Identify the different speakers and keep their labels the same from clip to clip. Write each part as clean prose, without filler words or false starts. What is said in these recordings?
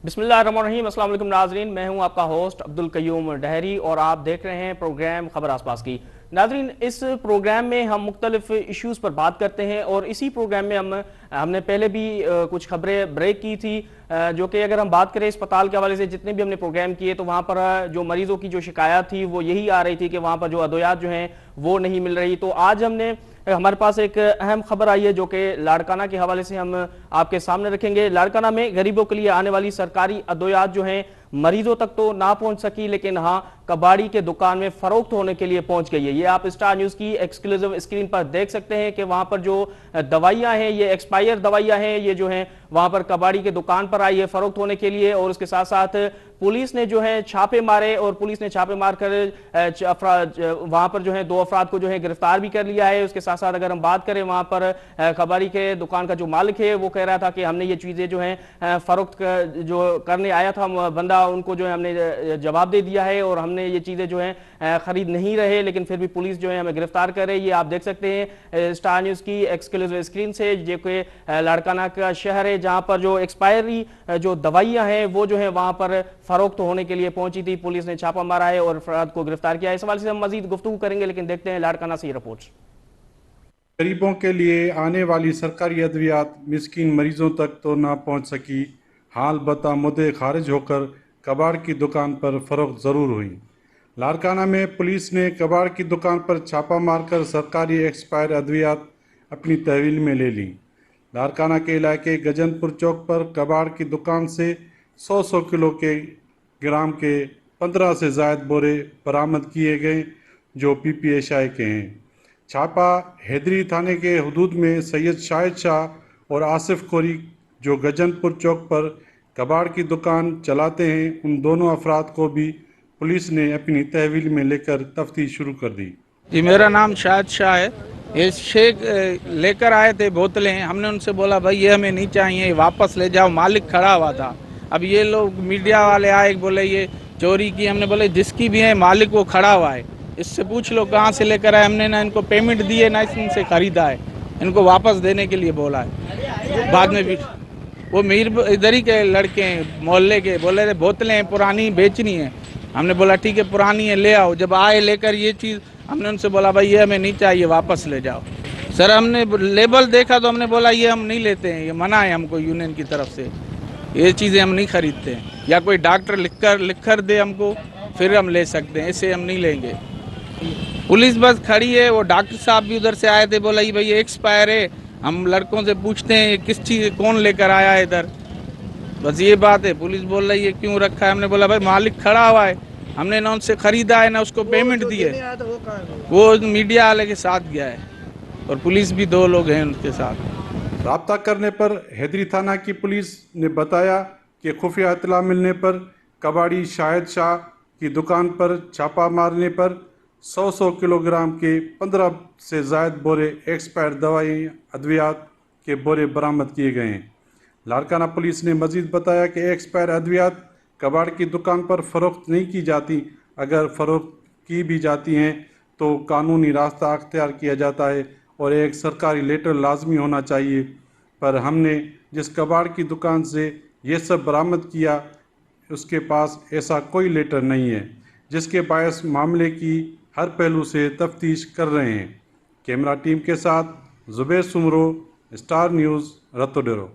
Speaker 1: बिस्मिल्लाहिर्रहमानिर्रहीम। अस्सलाम वालेकुम नाजरीन, मैं हूं आपका होस्ट अब्दुल कयूम डहरी और आप देख रहे हैं प्रोग्राम खबर आसपास की। नाजरीन, इस प्रोग्राम में हम मुख्तलिफ इश्यूज़ पर बात करते हैं और इसी प्रोग्राम में हमने पहले भी कुछ खबरें ब्रेक की थी, जो कि अगर हम बात करें अस्पताल के हवाले से जितने भी हमने प्रोग्राम किए तो वहाँ पर जो मरीजों की जो शिकायत थी वो यही आ रही थी कि वहाँ पर जो अद्वियात जो हैं वो नहीं मिल रही। तो आज हमारे पास एक अहम खबर आई है जो कि लाड़काना के हवाले से हम आपके सामने रखेंगे। लाड़काना में गरीबों के लिए आने वाली सरकारी अद्वियात जो हैं मरीजों तक तो ना पहुंच सकी, लेकिन हाँ कबाड़ी के दुकान में फरोख्त होने के लिए पहुंच गई है। ये आप स्टार न्यूज की एक्सक्लूसिव स्क्रीन पर देख सकते हैं कि वहां पर जो दवाइयां हैं ये एक्सपायर दवाइयां हैं, ये जो हैं वहां पर कबाड़ी के दुकान पर आई है फरोख्त होने के लिए। और उसके साथ साथ पुलिस ने जो है छापे मारे और पुलिस ने छापे मारकर वहां पर जो है 2 अफराद को जो है गिरफ्तार भी कर लिया है। उसके साथ साथ अगर हम बात करें वहां पर कबाड़ी के दुकान का जो मालिक है वो कह रहा था कि हमने ये चीजें जो है फरोख्त जो करने आया था बंदा, उनको जो है हमने जवाब दे दिया है और हमने ये चीजें जो है खरीद नहीं रहे, लेकिन फिर भी पुलिस जो है हमें गिरफ्तार कर रही है। ये आप देख सकते हैं स्टार न्यूज की एक्सक्लूसिव स्क्रीन से, जो कि लाड़काना का शहर है जहां पर जो एक्सपायरी जो दवाइयां हैं वो जो है वहां पर फरोख्त होने के लिए पहुंची थी। पुलिस ने छापा मारा है और अफराद को गिरफ्तार किया है। इस सवाल से हम मजीद गुफ्तगू करेंगे, लेकिन देखते हैं लाड़काना से ये रिपोर्ट।
Speaker 2: गरीबों के लिए आने वाली सरकारी अद्वियात मिस्कीन मरीजों तक तो ना पहुंच सकी। हाल बता मुद्दे खारिज होकर कबाड़ की दुकान पर फरोख्त ज़रूर हुई। लाड़काना में पुलिस ने कबाड़ की दुकान पर छापा मारकर सरकारी एक्सपायर अद्वियात अपनी तहवील में ले ली। लाड़काना के इलाके गजनपुर चौक पर कबाड़ की दुकान से 100 किलो के ग्राम के 15 से ज़ायद बोरे बरामद किए गए जो PPSI के हैं। छापा हैदरी थाने के हदूद में सैयद शाहिद शाह और आसिफ कोरी जो गजनपुर चौक पर कबाड़ की दुकान चलाते हैं, उन दोनों अफराद को भी पुलिस ने अपनी तहवील में लेकर तफ्तीश शुरू कर दी।
Speaker 3: जी, मेरा नाम शाहिद शाह है। ये शेख लेकर आए थे बोतलें, हमने उनसे बोला भाई ये हमें नहीं चाहिए, वापस ले जाओ। मालिक खड़ा हुआ था। अब ये लोग मीडिया वाले आए, बोले ये चोरी की। हमने बोले जिसकी भी है मालिक वो खड़ा हुआ है, इससे पूछ लो कहाँ से लेकर आए। हमने ना इनको पेमेंट दी है ना इनसे खरीदा है, इनको वापस देने के लिए बोला है। बाद में भी वो मीर इधर ही के लड़के हैं मोहल्ले के, बोले रहे बोतलें पुरानी बेचनी है। हमने बोला ठीक है पुरानी है ले आओ। जब आए लेकर ये चीज़, हमने उनसे बोला भाई ये हमें नहीं चाहिए, वापस ले जाओ। सर हमने लेबल देखा तो हमने बोला ये हम नहीं लेते हैं, ये मना है हमको यूनियन की तरफ से, ये चीज़ें हम नहीं खरीदते हैं। या कोई डॉक्टर लिख कर दे हमको फिर हम ले सकते हैं, ऐसे हम नहीं लेंगे। पुलिस बस खड़ी है, वो डॉक्टर साहब भी उधर से आए थे, बोला भाई ये एक्सपायर है। हम लड़कों से पूछते हैं किस चीज़ कौन लेकर आया है इधर, बस ये बात है। पुलिस बोल रही है क्यों रखा है। हमने बोला भाई मालिक खड़ा हुआ है, हमने ना उनसे खरीदा है ना उसको पेमेंट दी है। वो मीडिया वाले के साथ गया है और पुलिस भी 2 लोग हैं उनके साथ।
Speaker 2: राब्ता करने पर हैदरी थाना की पुलिस ने बताया कि खुफिया इत्तला मिलने पर कबाड़ी शाहिद शाह की दुकान पर छापा मारने पर 100 किलोग्राम के 15 से ज़ायद बोरे एक्सपायर दवाई अद्वियात के बोरे बरामद किए गए हैं। लाड़काना पुलिस ने मजीद बताया कि एक्सपायर अद्वियात कबाड़ की दुकान पर फ़रोख्त नहीं की जाती। अगर फ़रोख्त की भी जाती हैं तो कानूनी रास्ता अख्तियार किया जाता है और एक सरकारी लेटर लाजमी होना चाहिए। पर हमने जिस कबाड़ की दुकान से ये सब बरामद किया उसके पास ऐसा कोई लेटर नहीं है, जिसके बायस मामले की हर पहलू से तफ्तीश कर रहे हैं। कैमरा टीम के साथ जुबैर सुमरो, स्टार न्यूज़, रतोडेरो।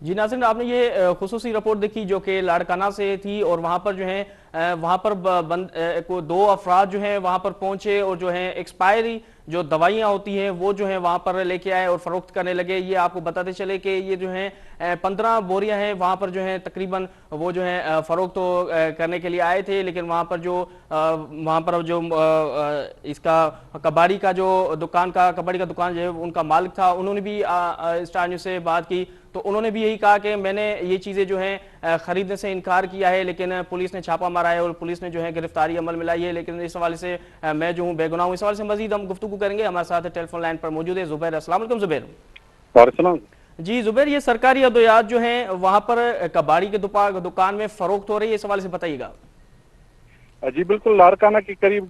Speaker 1: जी नाज़रीन, आपने ये खुसूसी रिपोर्ट देखी जो कि लाड़काना से थी और वहां पर जो है वहां पर को 2 अफराद जो हैं वहां पर पहुंचे और जो है एक्सपायरी जो दवाइयां होती हैं वो जो है वहां पर लेके आए और फरोख्त करने लगे। ये आपको बताते चले कि ये जो है 15 बोरियां हैं वहां पर जो है तकरीबन वो जो है फरोख्त करने के लिए आए थे, लेकिन वहां पर जो इसका कबाड़ी का दुकान जो है उनका मालिक था, उन्होंने भी स्टार न्यूज़ से बात की तो उन्होंने भी यही कहा कि मैंने ये चीजें जो है खरीदने से इनकार किया है, लेकिन पुलिस ने छापा मारा है और पुलिस ने जो है गिरफ्तारी अमल में लाई है। लेकिन इस हवाले से मैं जो हूँ बेगुनाह हूँ। इस हवाले से मजीद हम गुफ्तगू करेंगे। हमारे साथ टेलीफोन लाइन पर मौजूद है जुबैर। अस्सलाम वालेकुम जुबैर।
Speaker 4: वालेकुम।
Speaker 1: जी जुबैर, ये सरकारी अद्वियात जो है वहां पर कबाड़ी के दुकान में फरोख्त हो रही है, इस हवाले से बताइएगा।
Speaker 4: जी बिल्कुल, लाड़काना के करीब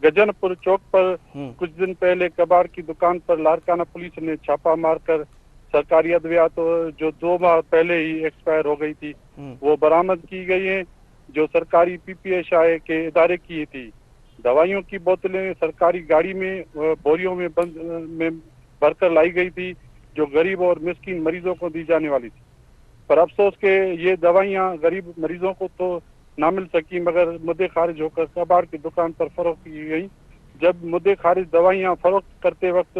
Speaker 4: गजनपुर चौक पर कुछ दिन पहले कबाड़ की दुकान पर लाड़काना पुलिस ने छापा मारकर सरकारी अद्वियात जो 2 माह पहले ही एक्सपायर हो गई थी वो बरामद की गई हैं, जो सरकारी पीपीएसआई के इदारे की थी। दवाइयों की बोतलें सरकारी गाड़ी में बोरियों में भरकर लाई गई थी, जो गरीब और मिस्कीन मरीजों को दी जाने वाली थी। पर अफसोस के ये दवाइयाँ गरीब मरीजों को तो ना मिल सकी, मगर मुद्दे खारिज होकर कबाड़ की दुकान पर फरोख्त की गई। जब मुद्दे खारिज दवाइयाँ फरोख्त करते वक्त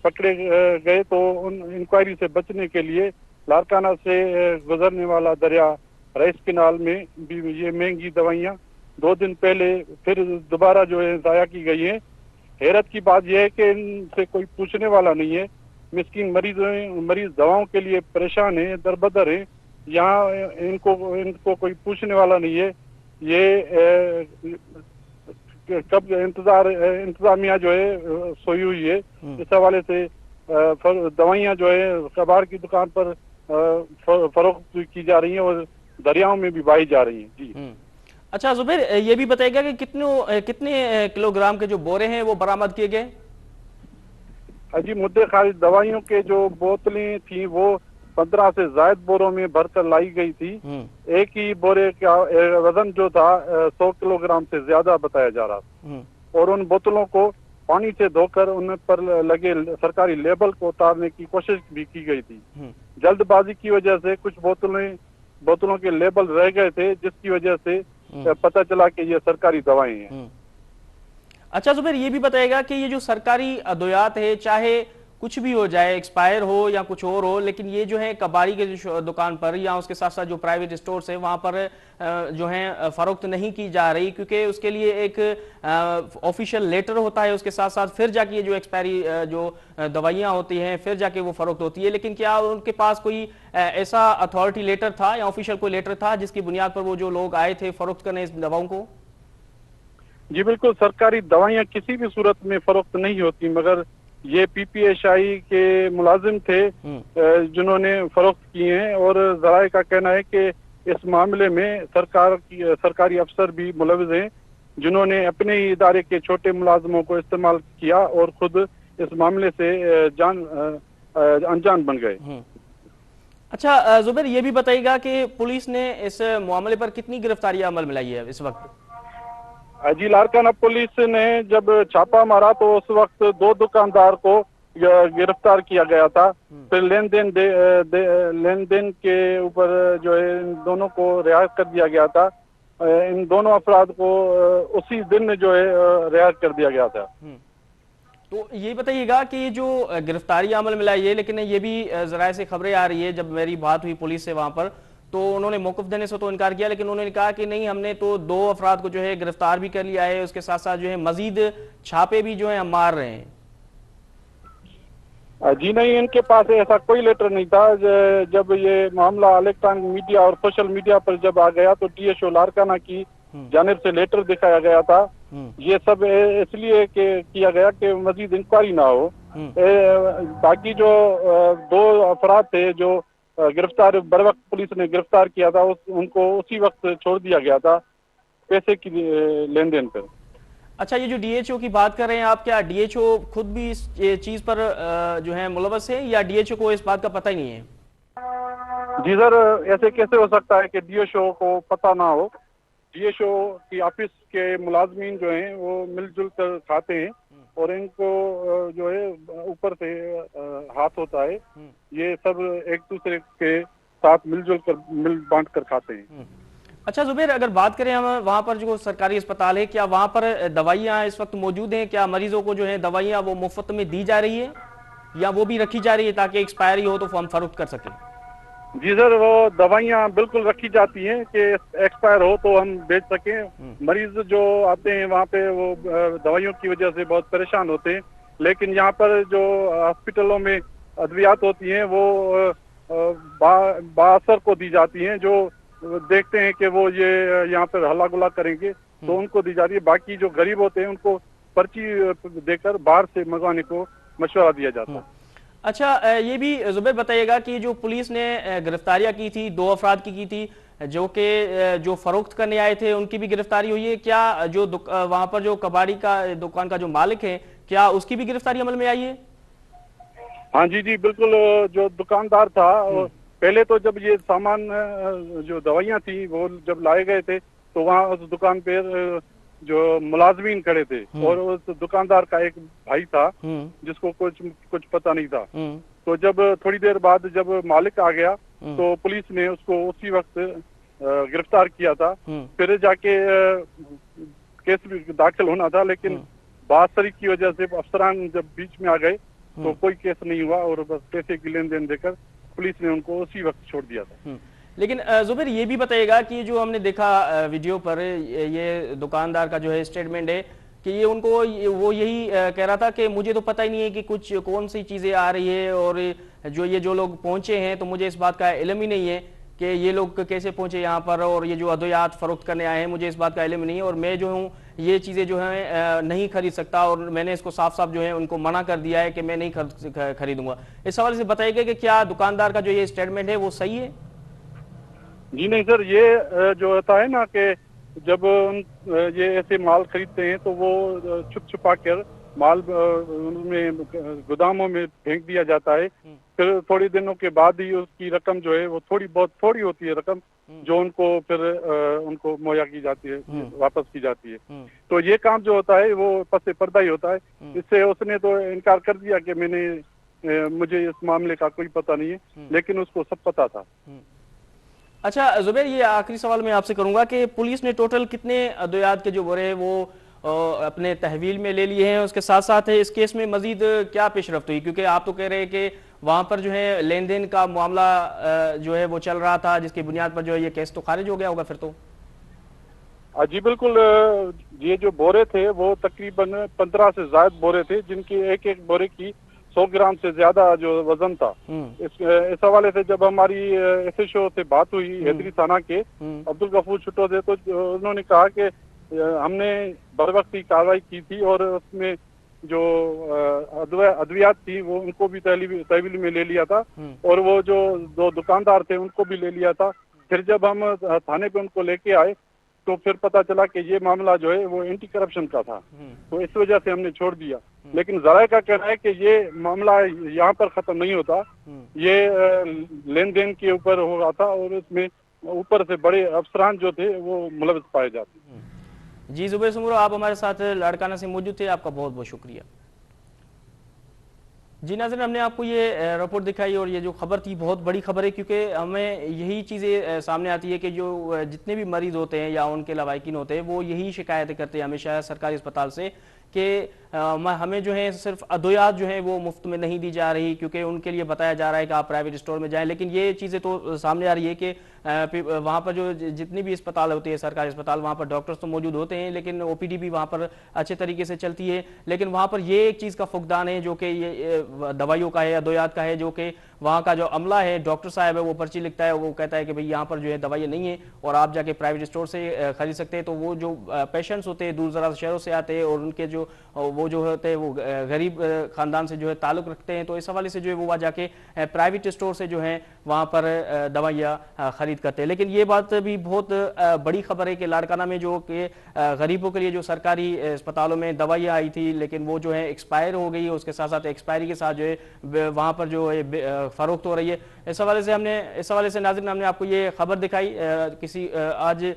Speaker 4: पकड़े गए तो उन इंक्वायरी से बचने के लिए लारकाना से गुजरने वाला दरिया रईस किनाल में भी ये महंगी दवाइयाँ 2 दिन पहले फिर दोबारा जो है जाया की गई है। हैरत की बात यह है कि इनसे कोई पूछने वाला नहीं है। मिस्कीन मरीज दवाओं के लिए परेशान हैं, दरबदर हैं। यहाँ इनको कोई पूछने वाला नहीं है। ये कब इंतजामिया जो है सोई हुई है। इस हवाले से दवाइयाँ जो है कबाड़ की दुकान पर फरोख्त की जा रही हैं और दरियाओं में भी बहाई जा रही हैं। जी
Speaker 1: अच्छा जुबैर, ये भी बताइएगा कि कितने किलोग्राम के जो बोरे हैं वो बरामद किए गए?
Speaker 4: जी, मुद्दे खारिज दवाइयों के जो बोतलें थी वो 15 से ज्यादा बोरों में भरकर लाई गई थी। एक ही बोरे का वजन जो था 100 किलोग्राम से ज्यादा बताया जा रहा था और उन बोतलों को पानी से धोकर उन पर लगे सरकारी लेबल को उतारने की कोशिश भी की गई थी। जल्दबाजी की वजह से कुछ बोतलों के लेबल रह गए थे, जिसकी वजह से पता चला कि ये सरकारी दवाएं हैं।
Speaker 1: अच्छा जुबैर, ये भी बताएगा कि ये जो सरकारी अद्वियात है, चाहे कुछ भी हो जाए, एक्सपायर हो या कुछ और हो, लेकिन ये जो है कबाड़ी के जो दुकान पर या उसके साथ साथ जो प्राइवेट स्टोर्स है वहां पर जो है फरोख्त नहीं की जा रही, क्योंकि उसके लिए एक ऑफिशियल लेटर होता है, उसके साथ साथ फिर जाके ये जो एक्सपायरी जो दवाइयां होती हैं फिर जाके वो फरोख्त होती है। लेकिन क्या उनके पास कोई ऐसा अथॉरिटी लेटर था या ऑफिशियल कोई लेटर था जिसकी बुनियाद पर वो जो लोग आए थे फरोख्त करने इस दवाओं को?
Speaker 4: जी बिल्कुल, सरकारी दवाइयाँ किसी भी सूरत में फरोख्त नहीं होती, मगर ये पीपीएसआई के मुलाजिम थे जिन्होंने फरोख्त किए हैं और जराए का कहना है कि इस मामले में सरकारी अफसर भी मुलविज हैं, जिन्होंने अपने ही इदारे के छोटे मुलाजिमों को इस्तेमाल किया और खुद इस मामले से अनजान बन गए।
Speaker 1: अच्छा जुबैर, ये भी बताइएगा कि पुलिस ने इस मामले पर कितनी गिरफ्तारियां अमल में लाई है इस वक्त?
Speaker 4: जी, लारकाना पुलिस ने जब छापा मारा तो उस वक्त 2 दुकानदार को गिरफ्तार किया गया था। फिर लेन देन के ऊपर जो है इन दोनों को रिहा कर दिया गया था। इन दोनों अफराद को उसी दिन जो है रिहा कर दिया गया था।
Speaker 1: तो ये बताइएगा कि जो गिरफ्तारी अमल में लाई है, लेकिन ये भी जराए से खबरें आ रही है, जब मेरी बात हुई पुलिस से वहां पर तो उन्होंने मौक़िफ़ देने से तो इनकार किया, लेकिन उन्होंने कहा कि नहीं, हमने तो 2 अफराद को जो है गिरफ्तार भी कर लिया है, उसके साथ साथ जो है मजीद छापे भी जो है हम मार रहे हैं।
Speaker 4: जी नहीं, इनके पास ऐसा कोई लेटर नहीं था। जब ये मामला इलेक्ट्रॉनिक मीडिया और सोशल मीडिया पर जब आ गया तो डीएसओ लारकाना की जानिब से लेटर दिखाया गया था। ये सब इसलिए किया गया कि मजीद इंक्वायरी ना हो। बाकी जो 2 अफराद थे जो गिरफ्तार बर वक्त पुलिस ने गिरफ्तार किया था, उनको उसी वक्त छोड़ दिया गया था पैसे की लेन देन पर।
Speaker 1: अच्छा, ये जो डीएचओ की बात कर रहे हैं आप, क्या डीएचओ खुद भी इस चीज पर जो है मुलव्वस है या डीएचओ को इस बात का पता ही नहीं है?
Speaker 4: जी सर, ऐसे कैसे हो सकता है कि डीएचओ को पता ना हो। डीएचओ की ऑफिस के मुलाजमीन जो हैं वो मिलजुल कर खाते हैं और इनको जो है ऊपर से हाथ होता है। ये सब एक दूसरे के साथ मिल बांट कर खाते हैं।
Speaker 1: अच्छा जुबैर, अगर बात करें हम वहाँ पर जो सरकारी अस्पताल है, क्या वहाँ पर दवाइयाँ इस वक्त मौजूद हैं? क्या मरीजों को जो है दवाइयाँ वो मुफ्त में दी जा रही है या वो भी रखी जा रही है ताकि एक्सपायरी हो तो हम फरोख्त कर सकें?
Speaker 4: जी सर, वो दवाइयाँ बिल्कुल रखी जाती हैं कि एक्सपायर हो तो हम बेच सकें। मरीज जो आते हैं वहाँ पे वो दवाइयों की वजह से बहुत परेशान होते हैं, लेकिन यहाँ पर जो हॉस्पिटलों में अद्वियात होती हैं वो बाअसर को दी जाती हैं। जो देखते हैं कि वो ये यहाँ पर हल्ला गुल्ला करेंगे तो उनको दी जाती है। बाकी जो गरीब होते हैं उनको पर्ची देकर बाहर से मंगवाने को मशवरा दिया जाता है।
Speaker 1: अच्छा, ये भी जुबैर बताइएगा कि जो पुलिस ने गिरफ्तारियां की थी, 2 अफराद की थी जो फरोख्त करने आए थे, उनकी भी गिरफ्तारी हुई है क्या? जो वहां पर जो कबाड़ी का दुकान का जो मालिक है, क्या उसकी भी गिरफ्तारी अमल में आई है?
Speaker 4: हाँ जी जी बिल्कुल। जो दुकानदार था पहले तो जब ये सामान जो दवाइयाँ थी वो जब लाए गए थे तो वहाँ उस दुकान पे जो मुलाजमीन खड़े थे और उस दुकानदार का एक भाई था जिसको कुछ पता नहीं था। तो जब थोड़ी देर बाद जब मालिक आ गया तो पुलिस ने उसको उसी वक्त गिरफ्तार किया था। फिर जाके केस भी दाखिल होना था, लेकिन बासरी की वजह से अफसरान जब बीच में आ गए तो कोई केस नहीं हुआ और बस पैसे की लेन देन देकर पुलिस ने उनको उसी वक्त छोड़ दिया था।
Speaker 1: लेकिन जुबैर ये भी बताइएगा कि जो हमने देखा वीडियो पर ये दुकानदार का जो है स्टेटमेंट है कि ये उनको वो यही कह रहा था कि मुझे तो पता ही नहीं है कि कुछ कौन सी चीज़ें आ रही है और जो लोग पहुंचे हैं तो मुझे इस बात का इल्म ही नहीं है कि ये लोग कैसे पहुंचे यहाँ पर और ये जो अद्वियात फरोख्त करने आए हैं मुझे इस बात का इल्म नहीं है और मैं जो हूँ ये चीज़ें जो है नहीं खरीद सकता और मैंने इसको साफ साफ जो है उनको मना कर दिया है कि मैं नहीं खरीदूंगा। इस हवाले से बताइएगा कि क्या दुकानदार का जो ये स्टेटमेंट है वो सही है?
Speaker 4: जी नहीं सर, ये जो होता है ना कि जब ये ऐसे माल खरीदते हैं तो वो छुपा कर माल उनमें गोदामों में फेंक दिया जाता है। फिर थोड़ी दिनों के बाद ही उसकी रकम जो है वो थोड़ी होती है रकम जो उनको फिर उनको मुहैया की जाती है, वापस की जाती है। तो ये काम जो होता है वो पसे पर्दा ही होता है। इससे उसने तो इनकार कर दिया कि मुझे इस मामले का कोई पता नहीं है, लेकिन उसको सब पता था।
Speaker 1: अच्छा जुबैर, ये आखिरी सवाल मैं आपसे करूंगा कि पुलिस ने टोटल कितने अद्वियात के जो बोरे हैं वो अपने तहवील में ले लिए हैं, उसके साथ साथ इस केस में मजीद क्या पेशरफ्त हुई? क्योंकि आप तो कह रहे हैं कि वहां पर जो है लेन देन का मामला जो है वो चल रहा था जिसकी बुनियाद पर जो है ये केस तो खारिज हो गया होगा फिर तो।
Speaker 4: जी बिल्कुल। ये जो बोरे थे वो तकरीबन 15 से ज्यादा बोरे थे जिनकी एक बोरे की 100 ग्राम से ज्यादा जो वजन था। इस हवाले से जब हमारी SHO से बात हुई हैदरी थाना के अब्दुल गफूर छुट्टो से, तो उन्होंने कहा कि हमने बर वक्त ही कार्रवाई की थी और उसमें जो अद्वियात थी वो उनको भी तहवील में ले लिया था और वो जो दो दुकानदार थे उनको भी ले लिया था। फिर जब हम थाने पे उनको लेके आए तो फिर पता चला कि ये मामला जो है वो एंटी करप्शन का था, तो इस वजह से हमने छोड़ दिया। लेकिन जराये का कहना है कि ये मामला यहाँ पर खत्म नहीं होता, ये लेन देन के ऊपर हो रहा था और इसमें ऊपर से बड़े अफसरान जो थे वो मुलविस पाए जाते।
Speaker 1: जी जुबैर सुमरो, आप हमारे साथ लाड़काना से मौजूद थे, आपका बहुत बहुत शुक्रिया। जी नाज़रीन, हमने आपको ये रिपोर्ट दिखाई और ये जो खबर थी बहुत बड़ी खबर है क्योंकि हमें यही चीज़ें सामने आती है कि जो जितने भी मरीज़ होते हैं या उनके लवाकिन होते हैं वो यही शिकायतें करते हैं हमेशा सरकारी अस्पताल से कि हमें जो है सिर्फ अद्वियात जो है वो मुफ्त में नहीं दी जा रही, क्योंकि उनके लिए बताया जा रहा है कि आप प्राइवेट स्टोर में जाएं। लेकिन ये चीज़ें तो सामने आ रही है कि वहाँ पर जो जितनी भी अस्पताल होती है सरकारी अस्पताल, वहाँ पर डॉक्टर्स तो मौजूद होते हैं लेकिन OPD भी वहाँ पर अच्छे तरीके से चलती है। लेकिन वहाँ पर ये एक चीज़ का फुकदान है जो कि ये दवाइयों का है, अद्वियात का है, जो कि वहाँ का जो अमला है, डॉक्टर साहब है, वो पर्ची लिखता है, वो कहता है कि भाई यहाँ पर जो है दवाइयाँ नहीं है और आप जाके प्राइवेट स्टोर से खरीद सकते हैं। तो वो जो पेशेंट्स होते हैं दूर दराज शहरों से आते हैं और उनके जो वो जो होते हैं वो गरीब खानदान से जो है ताल्लुक रखते हैं, तो इस हवाले से जो है वो वहाँ जाके प्राइवेट स्टोर से जो है वहाँ पर दवाइयाँ खरीद करते हैं। लेकिन ये बात भी बहुत बड़ी खबर है कि लाड़काना में जो कि गरीबों के लिए जो सरकारी अस्पतालों में दवाइयाँ आई थी लेकिन वो जो है एक्सपायर हो गई है, उसके साथ साथ एक्सपायरी के साथ जो है वहाँ पर जो है फरोख्त हो रही है। इस हवाले से नाज़रीन हमने आपको ये खबर दिखाई। आज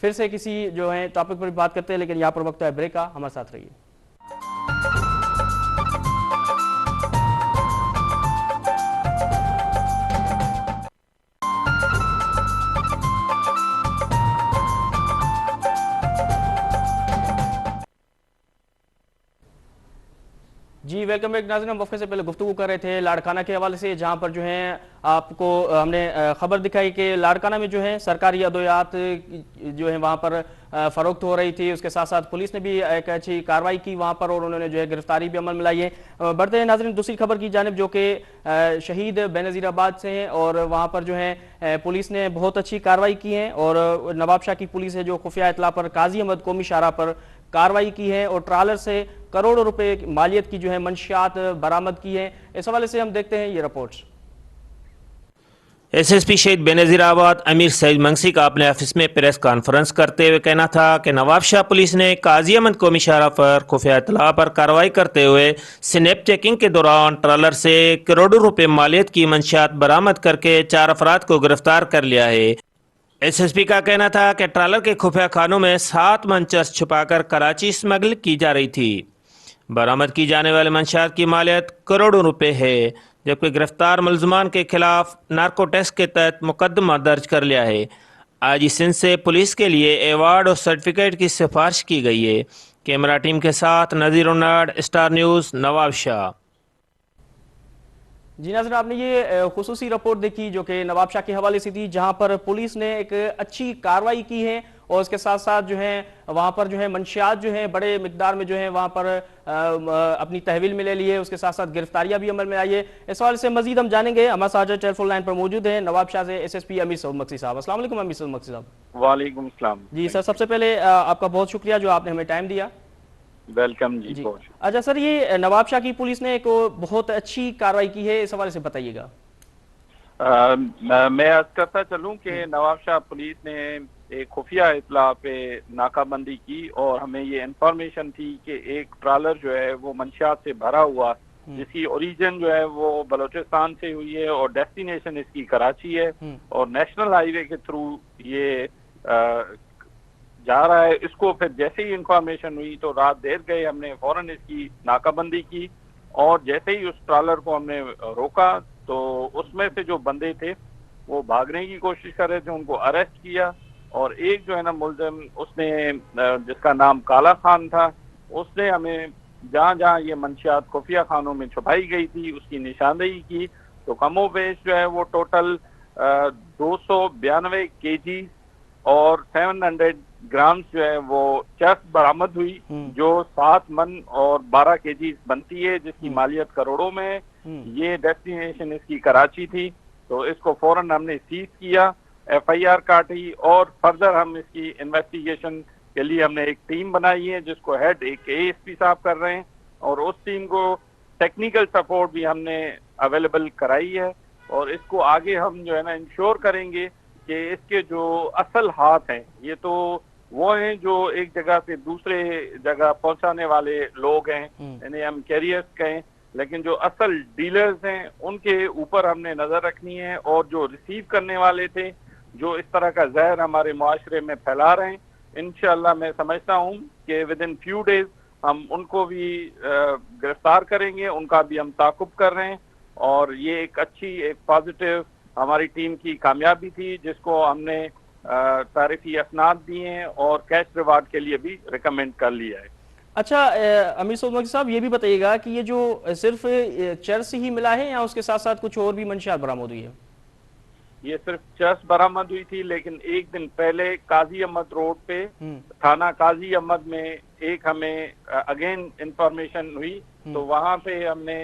Speaker 1: फिर से किसी जो है टॉपिक पर बात करते हैं, लेकिन यहाँ पर वक्त है ब्रेक का, हमारे साथ रहिए। जी वेलकम बैक नाज़रीन, हम वफ़े से पहले गुफ्तगू कर रहे थे लाड़काना के हवाले से, जहां पर जो है आपको हमने खबर दिखाई कि लाड़काना में जो है सरकारी अद्वियात जो है वहां पर फरोख्त हो रही थी। उसके साथ साथ पुलिस ने भी एक अच्छी कार्रवाई की वहां पर और उन्होंने जो है गिरफ्तारी भी अमल में लाई है। बढ़ते हैं नाज़रीन दूसरी खबर की जानिब जो कि शहीद बेनज़ीराबाद से हैं और वहां पर जो है पुलिस ने बहुत अच्छी कार्रवाई की है और नवाब शाह की पुलिस है जो खुफिया इत्तला पर काजी अहमद कौमी शाहराह पर कार्रवाई की है और ट्रालर से करोड़ों रुपए मालियत की जो है मंशियात बरामद की है। इस हवाले से हम देखते हैं ये रिपोर्ट्स।
Speaker 5: एसएसपी शहीद बेनजीराबाद अमीर सईद मंगसी का अपने ऑफिस में प्रेस कॉन्फ्रेंस करते हुए कहना था कि नवाबशाह पुलिस ने काजी अहमद कौमी इशारा पर खुफिया इत्तला पर कार्रवाई करते हुए स्नैप चेकिंग के दौरान ट्रालर से करोड़ों रुपए मालियत की मंशियात बरामद करके 4 अफराद को गिरफ्तार कर लिया है। एसएसपी का कहना था कि ट्रालर के खुफिया खानों में 7 मन चरस छुपाकर कराची स्मगल की जा रही थी। बरामद की जाने वाले मंशियात की मालियत करोड़ों रुपए है, जबकि गिरफ्तार मुलजमान के खिलाफ नार्को टेस्ट के तहत मुकदमा दर्ज कर लिया है। आईजी सिंध से पुलिस के लिए अवार्ड और सर्टिफिकेट की सिफारिश की गई है। कैमरा टीम के साथ नज़ीर उन्नाड, स्टार न्यूज़, नवाबशाह।
Speaker 1: जी नाज़रीन, आपने ये खुसूसी रिपोर्ट देखी जो कि नवाबशाह के हवाले से थी, जहां पर पुलिस ने एक अच्छी कार्रवाई की है और उसके साथ साथ जो है वहां पर जो है मंशियात जो है बड़े मिकदार में जो है वहां पर अपनी तहवील में ले लिए। उसके साथ साथ गिरफ्तारियां भी अमल में आई है। इस हवाले से मजीद हम जानेंगे। हमारे साथ टेलीफोन लाइन पर मौजूद है नवाबशाह से एसएसपी अमीर सऊद मक्सी साहब। अस्सलाम वालेकुम अमीर सऊद मक्सी साहब।
Speaker 6: वालेकुम सलाम।
Speaker 1: जी सर, सबसे पहले आपका बहुत शुक्रिया जो आपने हमें टाइम दिया।
Speaker 6: वेलकम जी।
Speaker 1: अच्छा सर, ये नवाबशाह की पुलिस ने एक बहुत अच्छी कार्रवाई की है, इस हवाले से बताइएगा।
Speaker 6: मैं अर्ज करता चलूं कि नवाबशाह पुलिस ने एक खुफिया इत्तला पे नाकाबंदी की और हमें ये इंफॉर्मेशन थी कि एक ट्रालर जो है वो मंशियात से भरा हुआ, जिसकी ओरिजिन जो है वो बलोचिस्तान से हुई है और डेस्टिनेशन इसकी कराची है और नेशनल हाईवे के थ्रू ये जा रहा है। इसको फिर जैसे ही इंफॉर्मेशन हुई तो रात देर गए हमने फौरन इसकी नाकाबंदी की और जैसे ही उस ट्रालर को हमने रोका तो उसमें से जो बंदे थे वो भागने की कोशिश कर रहे थे, उनको अरेस्ट किया और एक जो है ना मुलजिम, उसने जिसका नाम काला खान था, उसने हमें जहाँ जहाँ ये मंशियात खुफिया खानों में छुपाई गई थी उसकी निशानदेही की। तो कमोबेश जो है वो टोटल 292 केजी और 700 ग्राम जो है वो चरस बरामद हुई, जो 7 मन और 12 केजी बनती है, जिसकी मालियत करोड़ों में है। ये डेस्टिनेशन इसकी कराची थी, तो इसको फौरन हमने सीज किया, एफआईआर काटी और फर्दर हम इसकी इन्वेस्टिगेशन के लिए हमने एक टीम बनाई है जिसको हेड एक एएसपी साहब कर रहे हैं और उस टीम को टेक्निकल सपोर्ट भी हमने अवेलेबल कराई है और इसको आगे हम जो है ना इंश्योर करेंगे कि इसके जो असल हाथ हैं ये तो वो हैं जो एक जगह से दूसरे जगह पहुंचाने वाले लोग हैं, यानी हम कैरियर्स कहें, लेकिन जो असल डीलर्स हैं उनके ऊपर हमने नजर रखनी है और जो रिसीव करने वाले थे जो इस तरह का जहर हमारे मुआशरे में फैला रहे हैं, इंशाअल्लाह मैं समझता हूँ कि विद इन फ्यू डेज हम उनको भी गिरफ्तार करेंगे, उनका भी हम ताकुब कर रहे हैं और ये एक अच्छी एक पॉजिटिव हमारी टीम की कामयाबी थी जिसको हमने तारीफी असनाद दिए हैं और कैश रिवार्ड के लिए भी रिकमेंड कर लिया है।
Speaker 1: अच्छा अमीर सऊद मक्सी साहब, ये भी बताइएगा कि ये जो सिर्फ चरस ही मिला है या उसके साथ साथ कुछ और भी मंशियात बरामद हुई है?
Speaker 6: ये सिर्फ चरस बरामद हुई थी, लेकिन एक दिन पहले काजी अहमद रोड पे थाना काजी अहमद में एक हमें अगेन इंफॉर्मेशन हुई, तो वहां पे हमने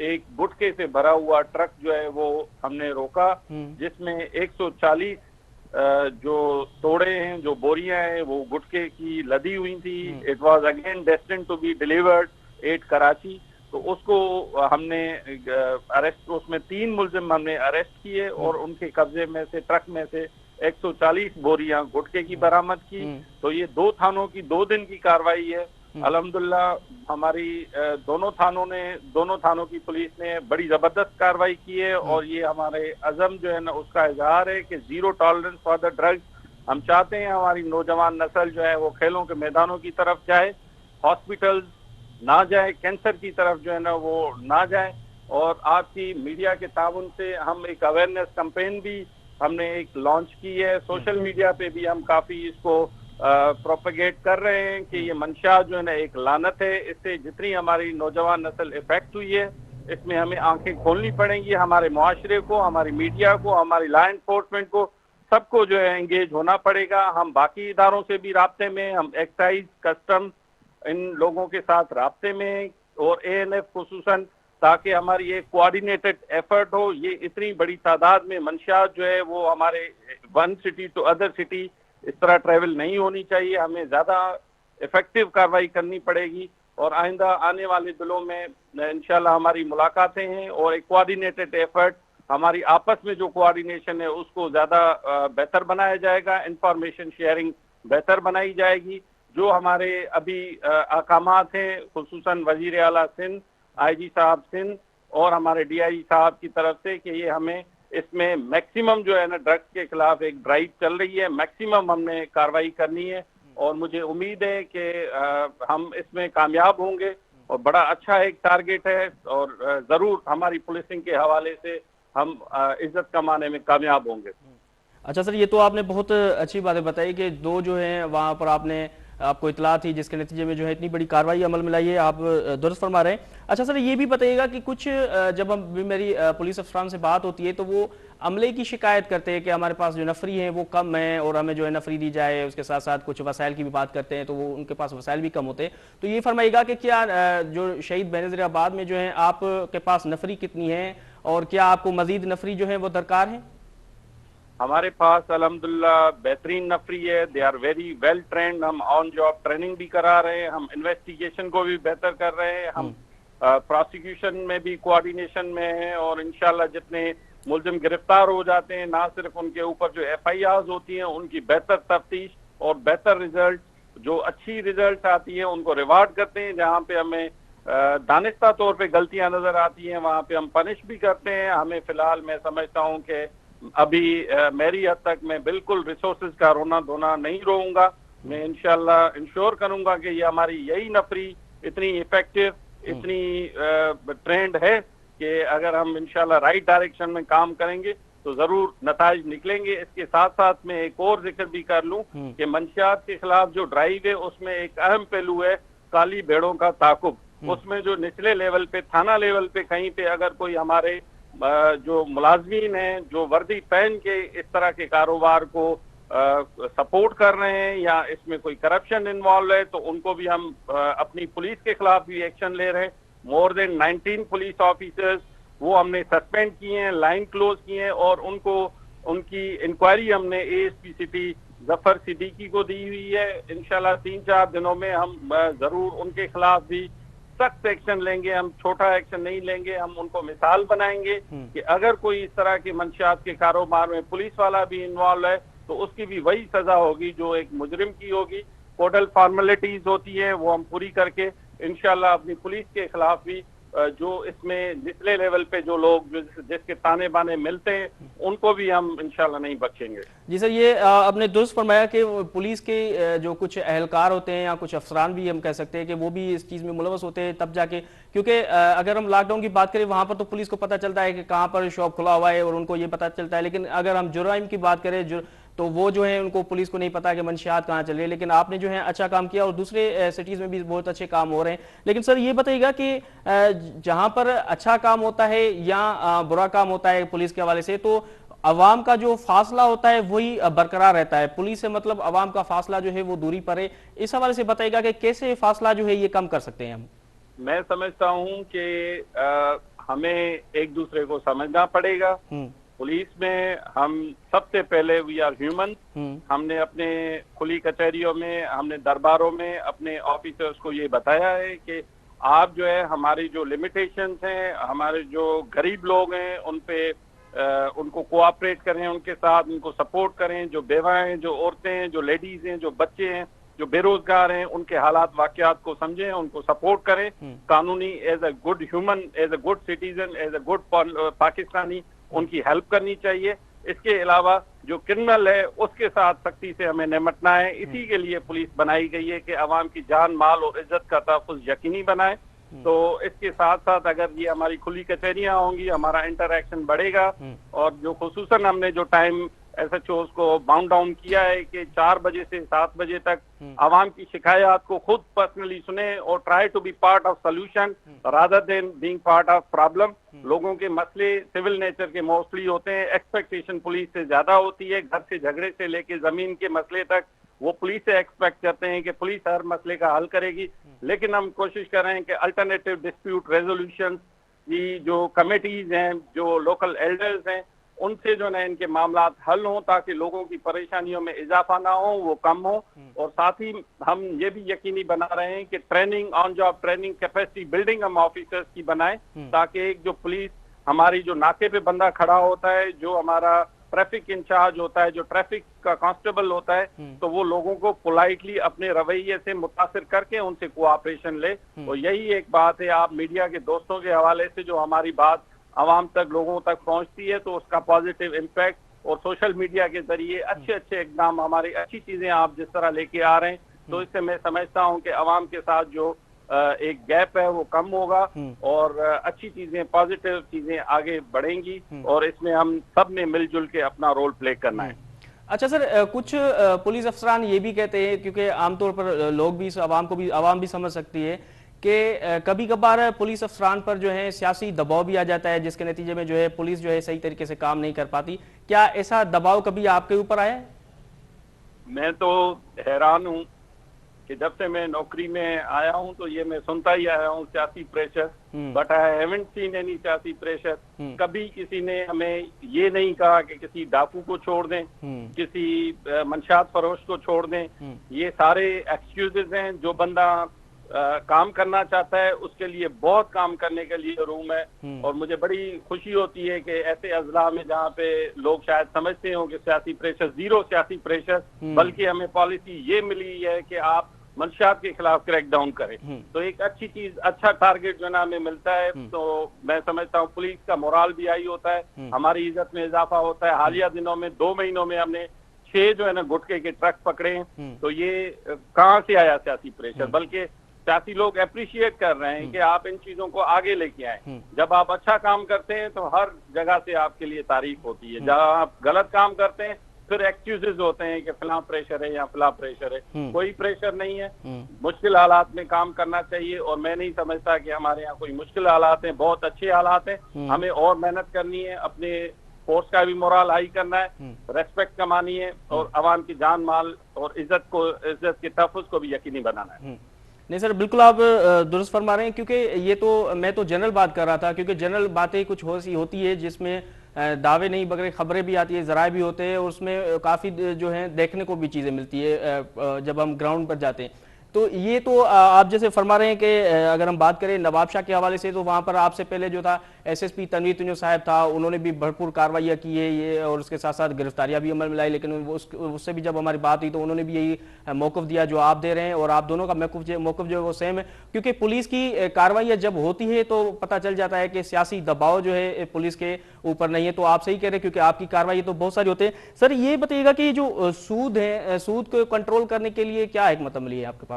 Speaker 6: एक गुटके से भरा हुआ ट्रक जो है वो हमने रोका, जिसमें 140 जो तोड़े हैं, जो बोरियां हैं, वो गुटके की लदी हुई थी। It was again destined to be delivered at Karachi. तो उसको हमने अरेस्ट, उसमें 3 मुलजिम हमने अरेस्ट किए और उनके कब्जे में से ट्रक में से 140 बोरियां गुटके की बरामद की। तो ये 2 थानों की 2 दिन की कार्रवाई है। अल्हम्दुलिल्लाह हमारी दोनों थानों की पुलिस ने बड़ी जबरदस्त कार्रवाई की है और ये हमारे अज़म जो है ना उसका इजहार है कि zero tolerance for the drugs. हम चाहते हैं हमारी नौजवान नस्ल जो है वो खेलों के मैदानों की तरफ जाए, हॉस्पिटल्स ना जाए, कैंसर की तरफ जो है ना वो ना जाए। और आपकी मीडिया के ताउन से हम एक अवेयरनेस कैंपेन भी हमने एक लॉन्च की है। सोशल मीडिया पे भी हम काफी इसको प्रोपेगेट कर रहे हैं कि ये मंशा जो है ना एक लानत है, इससे जितनी हमारी नौजवान नस्ल इफेक्ट हुई है इसमें हमें आंखें खोलनी पड़ेंगी। हमारे मुआशरे को, हमारी मीडिया को, हमारी लॉ एनफोर्समेंट को, सबको जो है एंगेज होना पड़ेगा। हम बाकी इदारों से भी राब्ते में, हम एक्साइज, कस्टम, इन लोगों के साथ राब्ते में और ANF खुसूसन, ताकि हमारी एक कोऑर्डिनेटेड एफर्ट हो। ये इतनी बड़ी तादाद में मंशियात जो है वो हमारे one city to other city इस तरह ट्रैवल नहीं होनी चाहिए। हमें ज़्यादा इफेक्टिव कार्रवाई करनी पड़ेगी और आइंदा आने वाले दिनों में इंशाल्लाह हमारी मुलाकातें हैं और एक कोऑर्डिनेटेड एफर्ट हमारी आपस में जो कोऑर्डिनेशन है उसको ज्यादा बेहतर बनाया जाएगा, इंफॉर्मेशन शेयरिंग बेहतर बनाई जाएगी। जो हमारे अभी अहकामात हैं खुसूसन वजीर आला सिंध, आईजी साहब सिंध और हमारे डीआईजी साहब की तरफ से कि ये हमें इसमें मैक्सिमम जो है ना ड्रग्स के खिलाफ एक ड्राइव चल रही है, मैक्सिमम हमने कार्रवाई करनी है और मुझे उम्मीद है कि हम इसमें कामयाब होंगे और बड़ा अच्छा एक टारगेट है और जरूर हमारी पुलिसिंग के हवाले से हम इज्जत कमाने में कामयाब होंगे।
Speaker 1: अच्छा सर, ये तो आपने बहुत अच्छी बातें बताई कि दो जो है वहां पर आपको इतला थी जिसके नतीजे में जो है इतनी बड़ी कार्रवाई अमल में लाई है, आप दुरुस्त फरमा रहे हैं। अच्छा सर, ये भी बताइएगा कि कुछ जब हम मेरी पुलिस अफसरान से बात होती है तो वो अमले की शिकायत करते हैं कि हमारे पास जो नफरी है वो कम है और हमें जो है नफरी दी जाए, उसके साथ साथ कुछ वसाइल की भी बात करते हैं तो वो उनके पास वसाइल भी कम होते हैं। तो ये फरमाइएगा कि क्या जो शहीद बेनज़ीराबाद में जो है आपके पास नफरी कितनी है और क्या आपको मजीद नफरी जो है वो दरकार है?
Speaker 6: हमारे पास अल्हम्दुलिल्लाह बेहतरीन नफरी है, they are very well trained. हम ऑन जॉब ट्रेनिंग भी करा रहे हैं, हम इन्वेस्टिगेशन को भी बेहतर कर रहे हैं, हम प्रोसिक्यूशन में भी कोऑर्डिनेशन में हैं और इंशाल्लाह जितने मुल्जिम गिरफ्तार हो जाते हैं ना सिर्फ उनके ऊपर जो FIRs होती हैं उनकी बेहतर तफ्तीश और बेहतर रिजल्ट, जो अच्छी रिजल्ट आती है उनको रिवार्ड करते हैं। जहाँ पे हमें दानिस्ता तौर पे गलतियां नजर आती हैं वहाँ पे हम पनिश भी करते हैं। हमें फिलहाल मैं समझता हूँ कि अभी मेरी हद तक मैं बिल्कुल रिसोर्सेज का रोना धोना नहीं रहूंगा। मैं इंशाल्लाह इंश्योर करूंगा कि ये हमारी यही नफरी इतनी इफेक्टिव, इतनी ट्रेंड है कि अगर हम इंशाल्लाह राइट डायरेक्शन में काम करेंगे तो जरूर नताइज निकलेंगे। इसके साथ साथ मैं एक और जिक्र भी कर लूं कि मंशियात के खिलाफ जो ड्राइव है उसमें एक अहम पहलू है काली भेड़ों का ताकुब। उसमें जो निचले लेवल पे, थाना लेवल पे कहीं पे अगर कोई हमारे जो मुलाजमीन हैं जो वर्दी पहन के इस तरह के कारोबार को सपोर्ट कर रहे हैं या इसमें कोई करप्शन इन्वॉल्व है तो उनको भी हम अपनी पुलिस के खिलाफ भी एक्शन ले रहे हैं। मोर देन 19 पुलिस ऑफिसर्स वो हमने सस्पेंड किए हैं, लाइन क्लोज किए हैं और उनको उनकी इंक्वायरी हमने ASP सिटी जफर सिद्दीकी को दी हुई है। इंशाल्लाह 3-4 दिनों में हम जरूर उनके खिलाफ भी सख्त एक्शन लेंगे। हम छोटा एक्शन नहीं लेंगे, हम उनको मिसाल बनाएंगे कि अगर कोई इस तरह के मंशियात के कारोबार में पुलिस वाला भी इन्वॉल्व है तो उसकी भी वही सजा होगी जो एक मुजरिम की होगी। कोडल फॉर्मेलिटीज होती है वो हम पूरी करके इंशाल्लाह अपनी पुलिस के खिलाफ भी जो इसमें निचले लेवल पे जो लोग जिसके ताने बाने मिलते हैं उनको भी हम इंशाल्लाह नहीं बख्शेंगे।
Speaker 1: जी सर, ये आपने दुरुस्त फरमाया कि पुलिस के जो कुछ अहलकार होते हैं या कुछ अफसरान भी हम कह सकते हैं कि वो भी इस चीज़ में मुलवस होते हैं तब जाके, क्योंकि अगर हम लॉकडाउन की बात करें वहाँ पर तो पुलिस को पता चलता है कि कहाँ पर शॉप खुला हुआ है और उनको ये पता चलता है, लेकिन अगर हम जुराइम की बात करें तो वो जो है उनको पुलिस को नहीं पता कि मंशियात कहाँ चल रही है। लेकिन आपने जो है अच्छा काम किया और दूसरे सिटीज़ में भी बहुत अच्छे काम हो रहे हैं। लेकिन सर ये बताइएगा कि जहाँ पर अच्छा काम होता है या बुरा काम होता है पुलिस के हवाले से तो अवाम का जो फासला होता है वही बरकरार रहता है, पुलिस से मतलब अवाम का फासला जो है वो दूरी पर है। इस हवाले से बताइएगा कि कैसे फासला जो है ये कम कर सकते हैं हम?
Speaker 6: मैं समझता हूँ कि हमें एक दूसरे को समझना पड़ेगा। पुलिस में हम सबसे पहले वी आर ह्यूमन। हमने अपने खुली कचहरियों में, हमने दरबारों में अपने ऑफिसर्स को ये बताया है कि आप जो है हमारी जो लिमिटेशंस हैं, हमारे जो गरीब लोग हैं उन पे उनको कोऑपरेट करें, उनके साथ उनको सपोर्ट करें। जो बेवाएं, जो औरतें हैं, जो लेडीज हैं, जो बच्चे हैं, जो बेरोजगार हैं, उनके हालात वाकयात को समझें, उनको सपोर्ट करें। कानूनी as a good human, as a good citizen, as a good Pakistani उनकी हेल्प करनी चाहिए। इसके अलावा जो क्रिमिनल है उसके साथ सख्ती से हमें निपटना है। इसी के लिए पुलिस बनाई गई है कि अवाम की जान, माल और इज्जत का तहफ़्फ़ुज़ यकीनी बनाए। तो इसके साथ साथ अगर ये हमारी खुली कचहरियां होंगी, हमारा इंटरैक्शन बढ़ेगा और जो खुसूसन हमने जो टाइम SHOs को बाउंड डाउन किया है कि 4 बजे से 7 बजे तक आवाम की शिकायत को खुद पर्सनली सुने और try to be part of solution rather than being part of problem. लोगों के मसले सिविल नेचर के मोस्टली होते हैं, एक्सपेक्टेशन पुलिस से ज्यादा होती है। घर से झगड़े से लेके जमीन के मसले तक वो पुलिस से एक्सपेक्ट करते हैं कि पुलिस हर मसले का हल करेगी। लेकिन हम कोशिश कर रहे हैं कि अल्टरनेटिव डिस्प्यूट रेजोल्यूशन की जो कमेटीज हैं, जो लोकल एल्डर्स हैं, उनसे जो है इनके मामला हल हों ताकि लोगों की परेशानियों में इजाफा ना हो, वो कम हो। और साथ ही हम ये भी यकीनी बना रहे हैं कि training, on job training, capacity building हम ऑफिसर्स की बनाएं ताकि एक जो पुलिस हमारी जो नाके पे बंदा खड़ा होता है, जो हमारा ट्रैफिक इंचार्ज होता है, जो ट्रैफिक का कांस्टेबल होता है, तो वो लोगों को पोलाइटली अपने रवैये से मुतासिर करके उनसे कोऑपरेशन ले। और यही एक बात है, आप मीडिया के दोस्तों के हवाले से जो हमारी बात आवाम तक, लोगों तक पहुंचती है, तो उसका पॉजिटिव इम्पैक्ट, और सोशल मीडिया के जरिए अच्छे अच्छे इकदाम, हमारी अच्छी चीजें आप जिस तरह लेके आ रहे हैं, तो इससे मैं समझता हूं कि आवाम के साथ जो एक गैप है वो कम होगा और अच्छी चीजें, पॉजिटिव चीजें आगे बढ़ेंगी, और इसमें हम सब ने मिलजुल के अपना रोल प्ले करना है।
Speaker 1: अच्छा सर, कुछ पुलिस अफसरान ये भी कहते हैं, क्योंकि आमतौर पर लोग भी, आवाम भी समझ सकती है कि कभी कभार पुलिस अफसरान पर जो है सियासी दबाव भी आ जाता है, जिसके नतीजे में जो है पुलिस जो है सही तरीके से काम नहीं कर पाती। क्या ऐसा दबाव कभी आपके ऊपर आया है?
Speaker 6: मैं तो हैरान हूं कि जब से मैं नौकरी में आया हूं तो ये मैं सुनता ही आया हूं सियासी pressure, but I haven't seen any सियासी प्रेशर। कभी किसी ने हमें ये नहीं कहा कि किसी डाकू को छोड़ दें, किसी मंशात फरोश को छोड़ दें। ये सारे एक्सक्यूजेज हैं। जो बंदा काम करना चाहता है उसके लिए बहुत काम करने के लिए रूम है, और मुझे बड़ी खुशी होती है कि ऐसे अजला में जहाँ पे लोग शायद समझते हो कि सियासी प्रेशर, जीरो सियासी प्रेशर, बल्कि हमें पॉलिसी ये मिली है कि आप मंशियात के खिलाफ क्रैक डाउन करें। तो एक अच्छी चीज, अच्छा टारगेट जो ना हमें मिलता है, तो मैं समझता हूँ पुलिस का मोराल भी आई होता है, हमारी इज्जत में इजाफा होता है। हालिया दिनों में 2 महीनों में हमने 6 जो है ना गुटखे के ट्रक पकड़े हैं। तो ये कहाँ से आया सियासी प्रेशर? बल्कि सियासी लोग अप्रिशिएट कर रहे हैं कि आप इन चीजों को आगे लेके आए। जब आप अच्छा काम करते हैं तो हर जगह से आपके लिए तारीफ होती है। जब आप गलत काम करते हैं फिर एक्सक्यूजेज होते हैं कि फलां प्रेशर है या फलां प्रेशर है। कोई प्रेशर नहीं है। मुश्किल हालात में काम करना चाहिए, और मैं नहीं समझता कि हमारे यहाँ कोई मुश्किल हालात हैं। बहुत अच्छे हालात हैं। हमें और मेहनत करनी है, अपने फोर्स का भी मोरल हाई करना है, रेस्पेक्ट कमानी है, और आवाम की जान माल और इज्जत के तहफ़्फ़ुज़ को भी यकीनी बनाना है।
Speaker 1: नहीं सर, बिल्कुल आप दुरुस्त फरमा रहे हैं, क्योंकि ये तो मैं तो जनरल बात कर रहा था, क्योंकि जनरल बातें कुछ होती है जिसमें दावे नहीं बगैर खबरें भी आती है, जराए भी होते हैं, और उसमें काफ़ी जो है देखने को भी चीज़ें मिलती है जब हम ग्राउंड पर जाते हैं। तो ये तो आप जैसे फरमा रहे हैं कि अगर हम बात करें नवाब शाह के हवाले से, तो वहाँ पर आपसे पहले जो था एसएसपी तनवीर तुंजो साहब था, उन्होंने भी भरपूर कार्रवाइयाँ की है ये, और उसके साथ साथ गिरफ्तारियाँ भी अमल में लाई। लेकिन उससे भी जब हमारी बात हुई तो उन्होंने भी यही मौक़िफ़ दिया जो आप दे रहे हैं, और आप दोनों का मौक़िफ़ जो है वो सेम है। क्योंकि पुलिस की कार्रवाइयाँ जब होती है तो पता चल जाता है कि सियासी दबाव जो है पुलिस के ऊपर नहीं है। तो आप सही कह रहे हैं, क्योंकि आपकी कार्रवाई तो बहुत सारी होते हैं। सर ये बताइएगा कि जो सूद है, सूद को कंट्रोल करने के लिए क्या हिकमत अमली है आपके पास?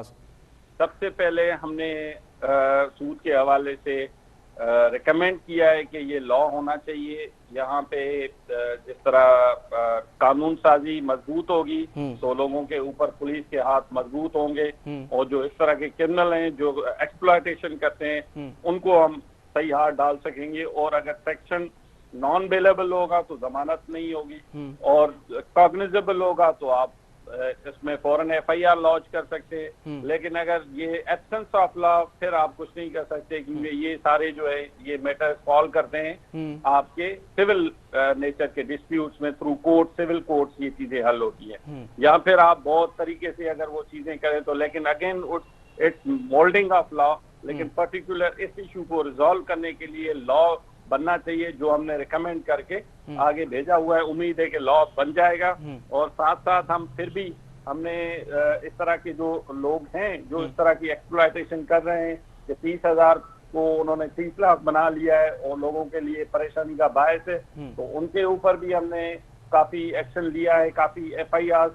Speaker 6: सबसे पहले हमने सूद के हवाले से रिकमेंड किया है कि ये लॉ होना चाहिए। यहाँ पे जिस तरह कानून साजी मजबूत होगी तो लोगों के ऊपर पुलिस के हाथ मजबूत होंगे, और जो इस तरह के क्रिमिनल हैं जो एक्सप्लॉयटेशन करते हैं उनको हम सही हाथ डाल सकेंगे। और अगर सेक्शन नॉन बेलेबल होगा तो जमानत नहीं होगी, और कॉग्निजेबल होगा तो आप इसमें फौरन FIR लॉन्च कर सकते हैं। लेकिन अगर ये एब्सेंस ऑफ लॉ, फिर आप कुछ नहीं कर सकते, क्योंकि ये सारे जो है ये मैटर्स सॉल्व करते हैं आपके सिविल नेचर के डिस्प्यूट्स में, थ्रू कोर्ट, सिविल कोर्ट्स ये चीजें हल होती हैं। या फिर आप बहुत तरीके से अगर वो चीजें करें तो, लेकिन again it's moulding of law. लेकिन पर्टिकुलर इस इशू को रिजॉल्व करने के लिए लॉ बनना चाहिए, जो हमने रिकमेंड करके आगे भेजा हुआ है। उम्मीद है कि लॉ बन जाएगा। और साथ साथ हम फिर भी हमने इस तरह के जो लोग हैं जो इस तरह की एक्सप्लॉयटेशन कर रहे हैं कि 30,000 को उन्होंने 30 लाख बना लिया है और लोगों के लिए परेशानी का बायस है, तो उनके ऊपर भी हमने काफी एक्शन लिया है। काफी FIR